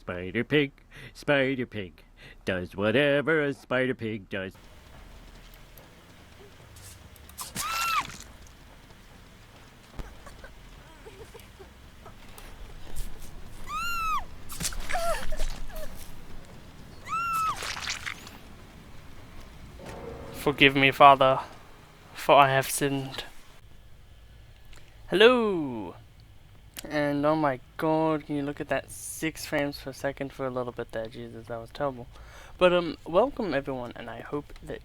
Spider Pig, Spider Pig, does whatever a Spider Pig does. Forgive me, Father, for I have sinned. Hello! And oh my god, can you look at that 6 frames per second for a little bit there? Jesus, that was terrible. But welcome everyone, and I hope that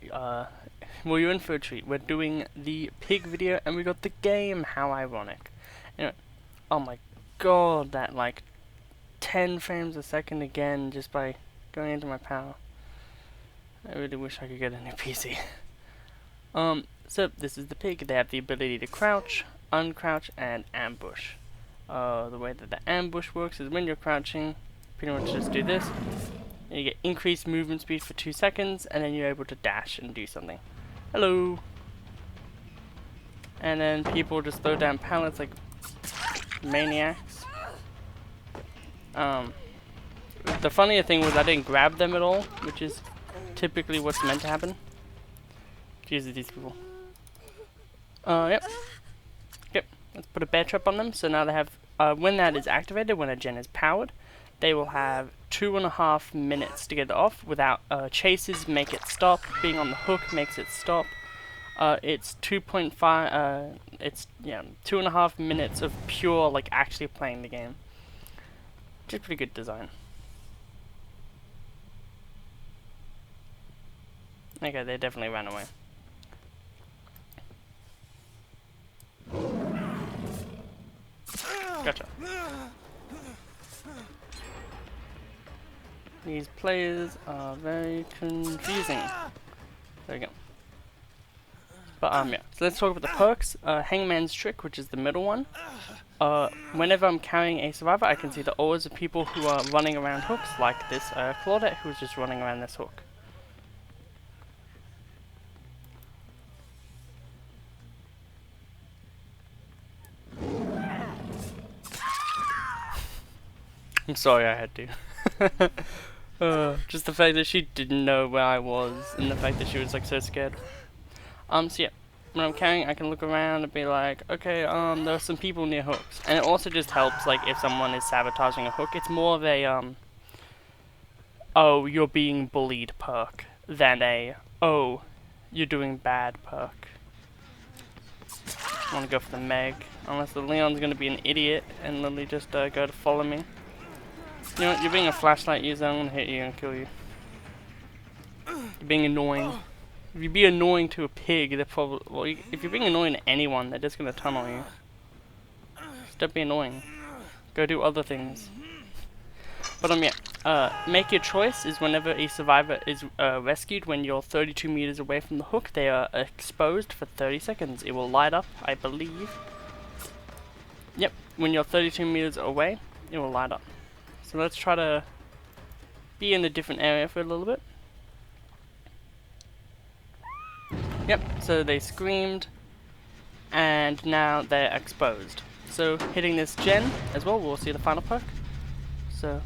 well, you're in for a treat. We're doing the pig video, and we got the game. How ironic! Anyway, oh my god, that like 10 frames a second again just by going into my power. I really wish I could get a new PC. So this is the pig. They have the ability to crouch, uncrouch, and ambush. The way that the ambush works is when you're crouching, pretty much just do this. And you get increased movement speed for 2 seconds, and then you're able to dash and do something. Hello! And then people just throw down pallets like maniacs. The funnier thing was I didn't grab them at all, which is typically what's meant to happen. Jesus, these people. Yep. Yep. Let's put a bear trap on them. So now they have, when that is activated, when a gen is powered, they will have 2.5 minutes to get it off without chases make it stop. Being on the hook makes it stop. It's 2.5. It's 2.5 minutes of pure like actually playing the game. Which is pretty good design. Okay, they definitely ran away. Gotcha. These players are very confusing. There we go. But yeah. So let's talk about the perks. Hangman's Trick, which is the middle one. Whenever I'm carrying a survivor, I can see the auras of people who are running around hooks, like this Claudette, who's just running around this hook. I'm sorry I had to. Just the fact that she didn't know where I was, and the fact that she was like so scared. So yeah, when I'm carrying, I can look around and be like, okay, there are some people near hooks, and it also just helps like if someone is sabotaging a hook. It's more of a oh, you're being bullied perk than a oh, you're doing bad perk. I want to go for the Meg, unless the Leon's gonna be an idiot and literally just go to follow me. You know what, you're being a flashlight user, I'm gonna hit you and kill you. You're being annoying. If you be annoying to a pig, they're probably... Well, if you're being annoying to anyone, they're just gonna tunnel you. Just don't be annoying. Go do other things. But yeah, make your choice is whenever a survivor is rescued, when you're 32 meters away from the hook, they are exposed for 30 seconds. It will light up, I believe. Yep, when you're 32 meters away, it will light up. So let's try to be in a different area for a little bit. Yep, so they screamed, and now they're exposed. So hitting this gen as well, we'll see the final perk. So,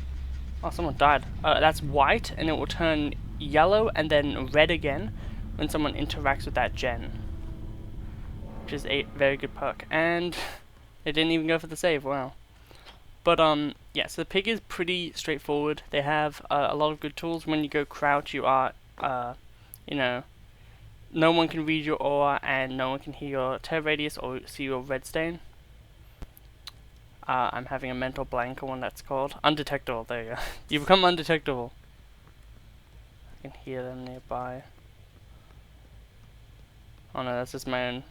oh, someone died. That's white, and it will turn yellow and then red again when someone interacts with that gen. Which is a very good perk. And they didn't even go for the save, wow. But yeah, so the pig is pretty straightforward. They have a lot of good tools. When you go crouch, you are, you know, no one can read your aura, and no one can hear your tear radius or see your red stain. I'm having a mental blank on what that's called. Undetectable, there you go. You become undetectable. I can hear them nearby. Oh no, that's just my own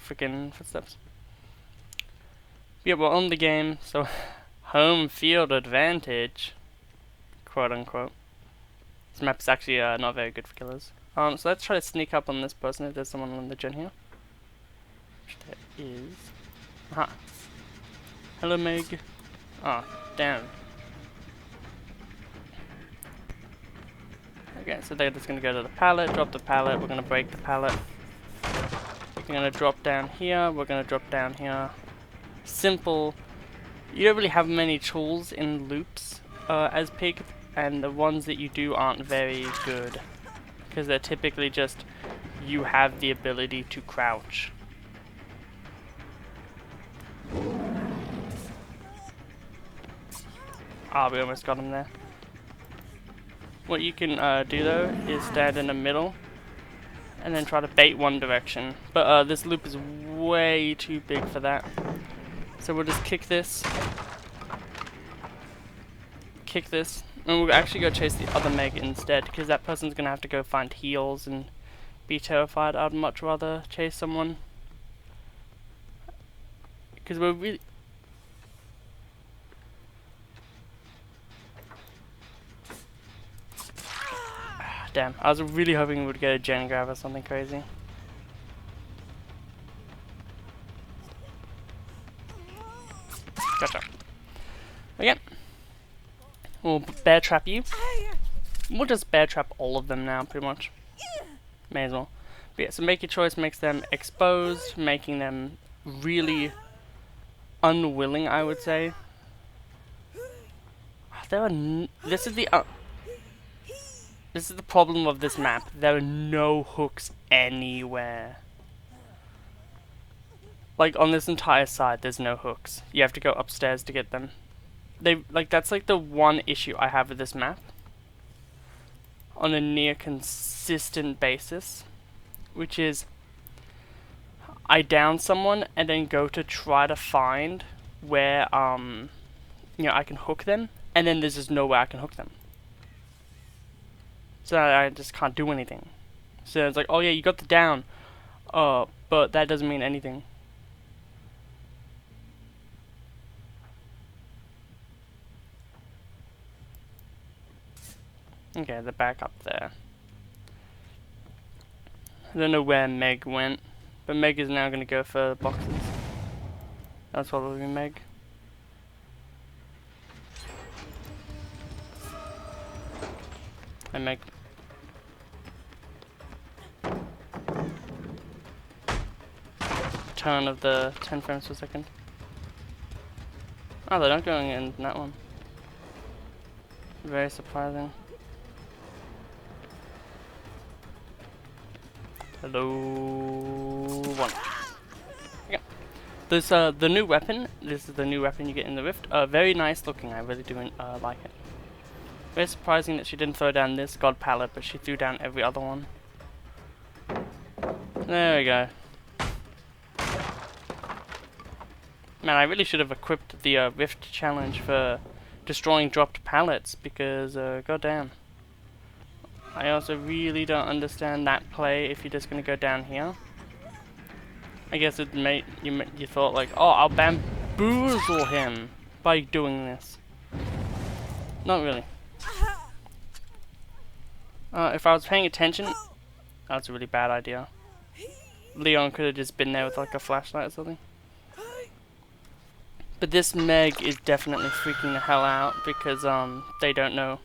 freaking footsteps. Yeah, we're on the game, so home field advantage, quote unquote. This map is actually not very good for killers. So let's try to sneak up on this person if there's someone on the gen here. Which there is. Aha. Hello, Meg. Oh, damn. Okay, so they're just gonna go to the pallet, drop the pallet, we're gonna break the pallet. We're gonna drop down here, we're gonna drop down here. Simple. You don't really have many tools in loops. as pig, and the ones that you do aren't very good. Because they're typically just, you have the ability to crouch. Ah, we almost got him there. What you can do though is stand in the middle and then try to bait one direction. But this loop is way too big for that. So we'll just kick this. Kick this. And we'll actually go chase the other Meg instead, because that person's going to have to go find heals and be terrified. I'd much rather chase someone. Because we're really... Damn, I was really hoping we would get a gen grab or something crazy. Gotcha. Okay. We'll bear trap you. We'll just bear trap all of them now, pretty much. May as well. But yeah, so make your choice makes them exposed, making them really unwilling, I would say. There are this is the problem of this map. There are no hooks anywhere. Like on this entire side, there's no hooks. You have to go upstairs to get them. That's like the one issue I have with this map. On a near consistent basis, which is I down someone and then go to try to find where I can hook them, and then there's just no way I can hook them. So I just can't do anything. So it's like, oh yeah, you got the down, but that doesn't mean anything. Okay, they're back up there. I don't know where Meg went, but Meg is now going to go for boxes. That's probably Meg. Hi, Meg. Turn of the 10 frames per second. Oh, they're not going in that one. Very surprising. Hello, one. Yeah. This the new weapon. This is the new weapon you get in the Rift. Very nice looking. I really do like it. Very surprising that she didn't throw down this god pallet, but she threw down every other one. There we go. Man, I really should have equipped the Rift challenge for destroying dropped pallets, because goddamn. I also really don't understand that play if you're just gonna go down here. I guess it you thought like, oh, I'll bamboozle him by doing this. Not really. If I was paying attention, that's a really bad idea. Leon could have just been there with like a flashlight or something. But this Meg is definitely freaking the hell out because they don't know.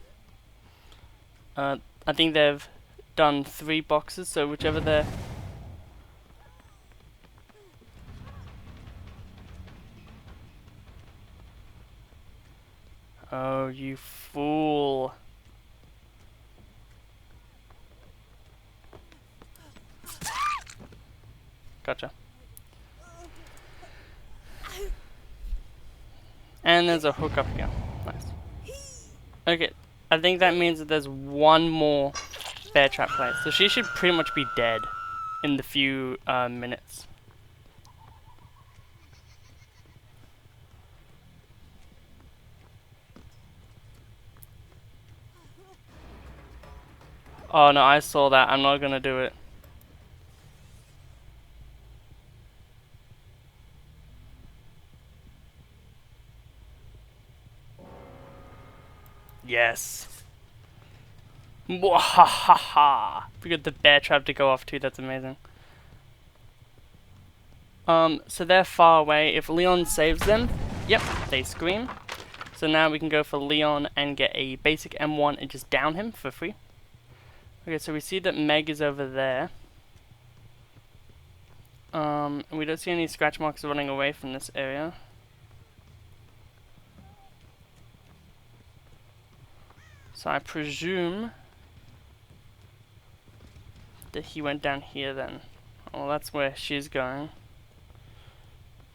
I think they've done 3 boxes, so whichever they're... Oh, you fool. Gotcha. And there's a hook up here. Nice. Okay. I think that means that there's one more bear trap place. So she should pretty much be dead in the few minutes. Oh no, I saw that. I'm not gonna do it. Yes. Mwahaha! We got the bear trap to go off too, that's amazing. So they're far away. If Leon saves them, yep, they scream. So now we can go for Leon and get a basic M1 and just down him for free. Okay, so we see that Meg is over there. We don't see any scratch marks running away from this area. So I presume that he went down here then. Well, that's where she's going.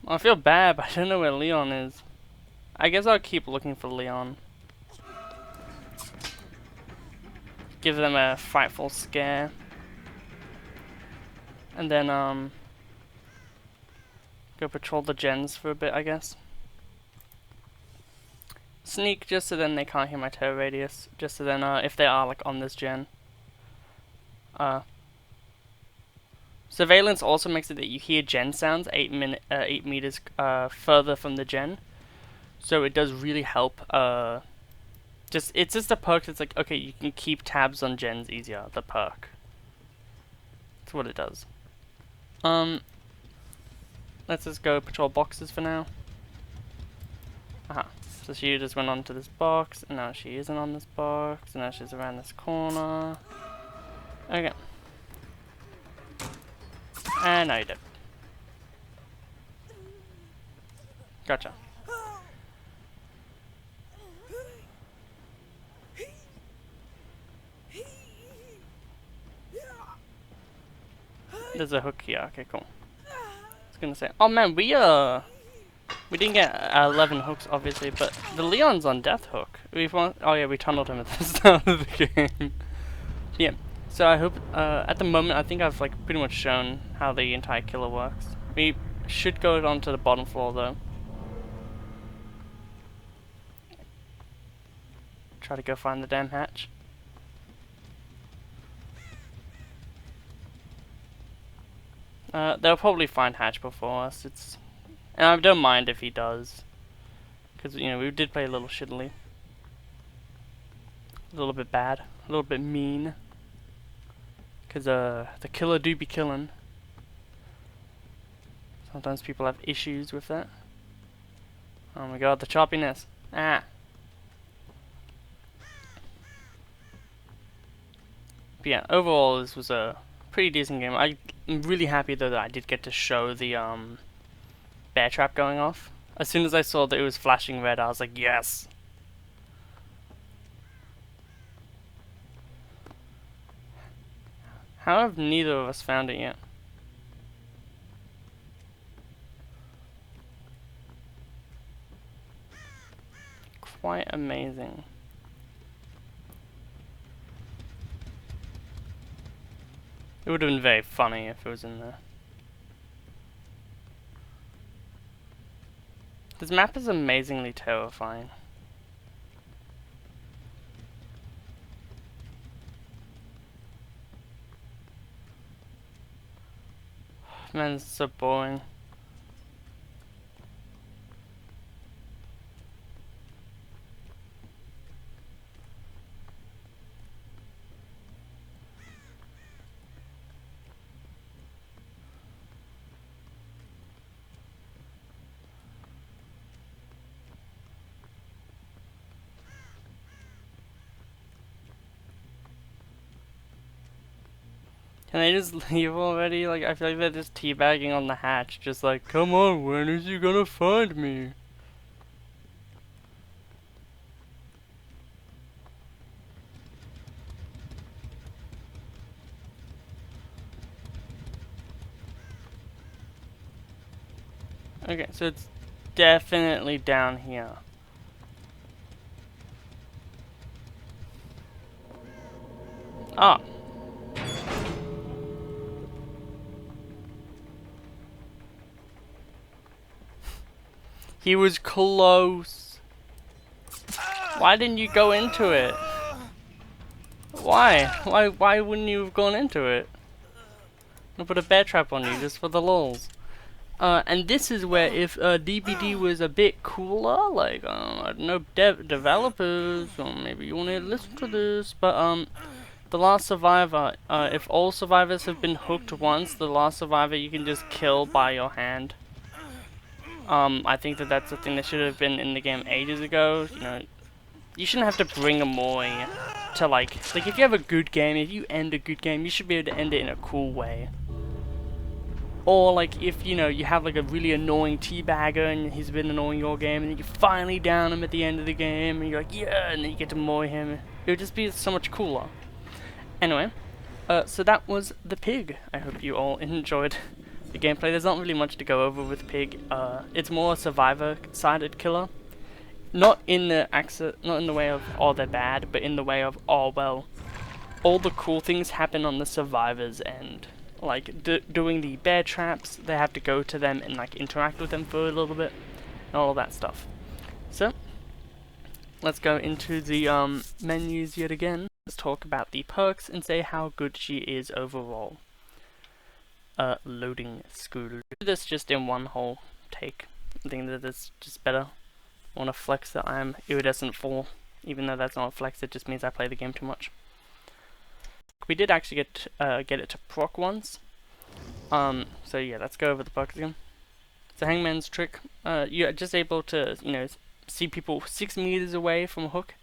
Well, I feel bad, but I don't know where Leon is. I guess I'll keep looking for Leon. Give them a frightful scare. And then, go patrol the gens for a bit, I guess. Sneak just so then they can't hear my terror radius. Just so then, if they are, like, on this gen. Surveillance also makes it that you hear gen sounds 8 meters further from the gen, so it does really help. It's just a perk that's like, okay, you can keep tabs on gens easier. The perk. That's what it does. Let's just go patrol boxes for now. Aha. So she just went onto this box, and now she isn't on this box, and now she's around this corner. Okay. And now you're dead. Gotcha. There's a hook here. Okay, cool. I was gonna say, oh man, we didn't get 11 hooks obviously, but the Leon's on death hook. Oh yeah, we tunneled him at the start of the game. Yeah. So I hope, at the moment, I think I've like pretty much shown how the entire killer works. We should go on to the bottom floor though. Try to go find the damn hatch. They'll probably find hatch before us. And I don't mind if he does, because you know we did play a little shittily, a little bit bad, a little bit mean. Because the killer do be killing. Sometimes people have issues with that. Oh my god, the choppiness. Ah. But yeah, overall this was a pretty decent game. I'm really happy though that I did get to show the bear trap going off. As soon as I saw that it was flashing red, I was like, yes! How have neither of us found it yet? Quite amazing. It would have been very funny if it was in there. This map is amazingly terrifying. Man, it's so boring. Can they just leave already? Like, I feel like they're just teabagging on the hatch, just like, come on, when is he gonna find me? Okay, so it's definitely down here. Ah. He was close. Why didn't you go into it? Why? Why wouldn't you have gone into it? I'll put a bear trap on you just for the lulz. And this is where if DBD was a bit cooler, like, I don't know, developers, or maybe you want to listen to this, but the last survivor, if all survivors have been hooked once, the last survivor you can just kill by your hand. I think that's a thing that should have been in the game ages ago. You know, you shouldn't have to bring a Moi to like if you have a good game, if you end a good game, you should be able to end it in a cool way. Or like if you have like a really annoying teabagger and he's been annoying your game, and then you finally down him at the end of the game, and you're like, yeah, and then you get to moy him. It would just be so much cooler. Anyway, so that was the pig. I hope you all enjoyed the gameplay. There's not really much to go over with pig. It's more a survivor-sided killer. Not in the way of oh they're bad, but in the way of oh well, all the cool things happen on the survivors end. Like doing the bear traps, they have to go to them and like interact with them for a little bit, and all of that stuff. So let's go into the menus yet again. Let's talk about the perks and say how good she is overall. Loading scooter. Do this just in one whole take. I think that it's just better. I want to flex that I'm iridescent full, even though that's not a flex. It just means I play the game too much. We did actually get it to proc once. So yeah, let's go over the perks again. So Hangman's trick. You're just able to see people 6 meters away from a hook.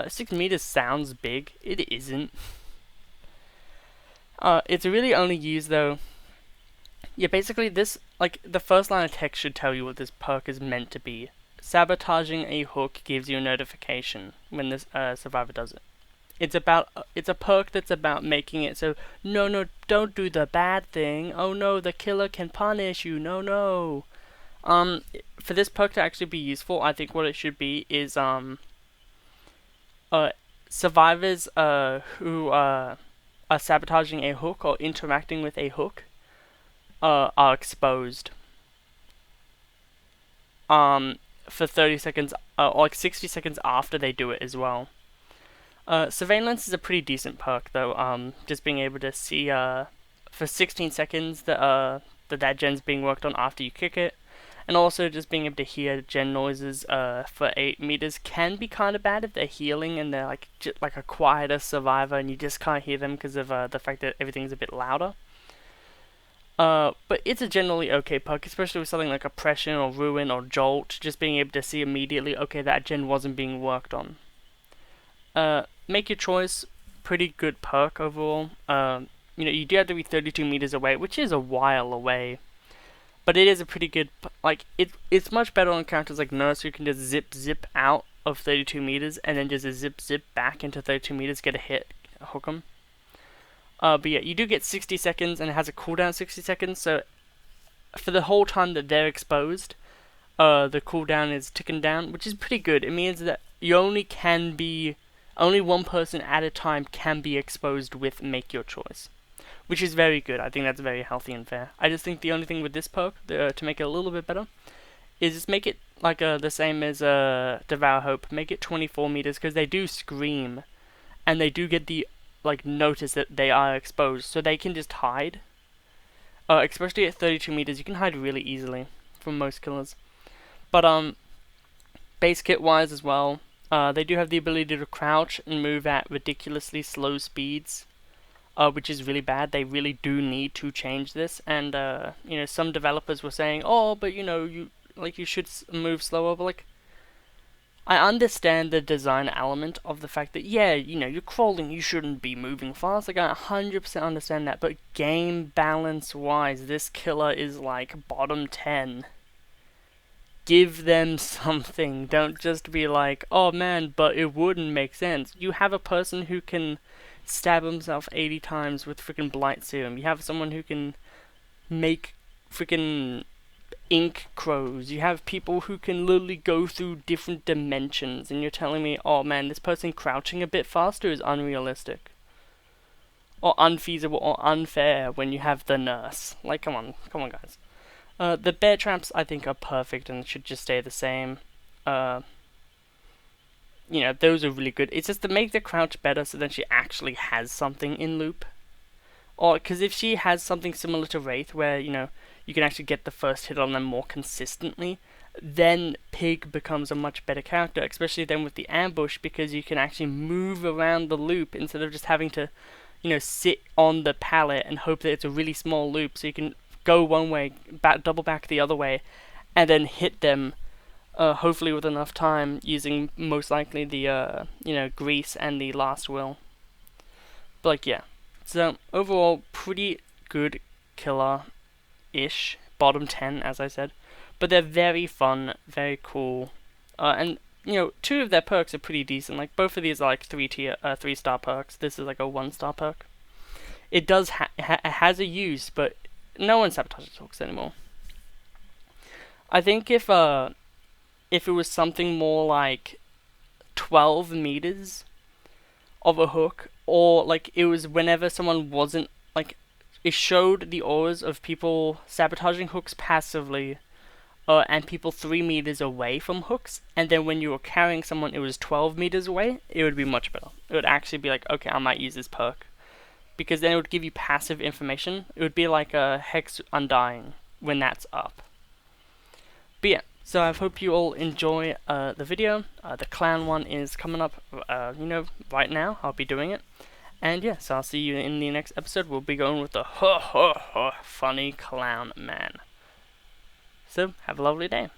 6 meters sounds big. It isn't. It's really only used though. Yeah, basically this, like, the first line of text should tell you what this perk is meant to be. Sabotaging a hook gives you a notification when this survivor does it. It's a perk that's about making it so, no, don't do the bad thing. Oh no, the killer can punish you. No. For this perk to actually be useful, I think what it should be is survivors who are sabotaging a hook or interacting with a hook are exposed for 30 seconds or like 60 seconds after they do it as well. Surveillance is a pretty decent perk though, just being able to see for 16 seconds that gen's being worked on after you kick it, and also just being able to hear gen noises for 8 meters can be kind of bad if they're healing and they're like like a quieter survivor and you just can't hear them because of the fact that everything's a bit louder. But it's a generally okay perk, especially with something like Oppression or Ruin or Jolt, just being able to see immediately, okay, that gen wasn't being worked on. Make your choice, pretty good perk overall. You do have to be 32 meters away, which is a while away. But it is a pretty good, like, it's much better on characters like Nurse, who can just zip out of 32 meters and then just zip back into 32 meters, get a hit, hook them. But yeah, you do get 60 seconds and it has a cooldown of 60 seconds, so for the whole time that they're exposed, the cooldown is ticking down, which is pretty good. It means that you only one person at a time can be exposed with Make Your Choice, which is very good. I think that's very healthy and fair. I just think the only thing with this perk, to make it a little bit better, is just make it like the same as Devour Hope. Make it 24 meters, because they do scream, and they do get the notice that they are exposed, so they can just hide. Especially at 32 meters, you can hide really easily from most killers. But base kit wise as well, they do have the ability to crouch and move at ridiculously slow speeds, which is really bad. They really do need to change this. And some developers were saying, oh, but you should move slower. But I understand the design element of the fact that, yeah, you're crawling, you shouldn't be moving fast. I 100% understand that. But game balance wise, this killer is like bottom 10. Give them something. Don't just be like, oh man, but it wouldn't make sense. You have a person who can stab himself 80 times with freaking Blight Serum. You have someone who can make freaking ink crows. You have people who can literally go through different dimensions, and you're telling me, oh man, this person crouching a bit faster is unrealistic. Or unfeasible or unfair when you have the Nurse. Like, come on guys. The bear traps, I think, are perfect and should just stay the same. Those are really good. It's just to make the crouch better so that she actually has something in loop. Or, because if she has something similar to Wraith, where, you can actually get the first hit on them more consistently, then Pig becomes a much better character, especially then with the ambush, because you can actually move around the loop instead of just having to, sit on the pallet and hope that it's a really small loop, so you can go one way, double back the other way, and then hit them, hopefully with enough time, using most likely the, Grease and the Last Will. But, yeah. So, overall, pretty good killer. ish, bottom 10 as I said, but they're very fun, very cool, and you know, 2 of their perks are pretty decent. Like both of these are like 3-star perks. This is like a 1-star perk. It does has a use, but no one sabotages hooks anymore. I think if it was something more like 12 meters of a hook, or like it was whenever someone wasn't like, it showed the auras of people sabotaging hooks passively, and people 3 meters away from hooks, and then when you were carrying someone it was 12 meters away, it would be much better. It would actually be like, okay, I might use this perk, because then it would give you passive information. It would be like a Hex Undying when that's up. But yeah, so I hope you all enjoy the video. The clown one is coming up, right now. I'll be doing it. And yeah, so I'll see you in the next episode. We'll be going with the funny clown man. So, have a lovely day.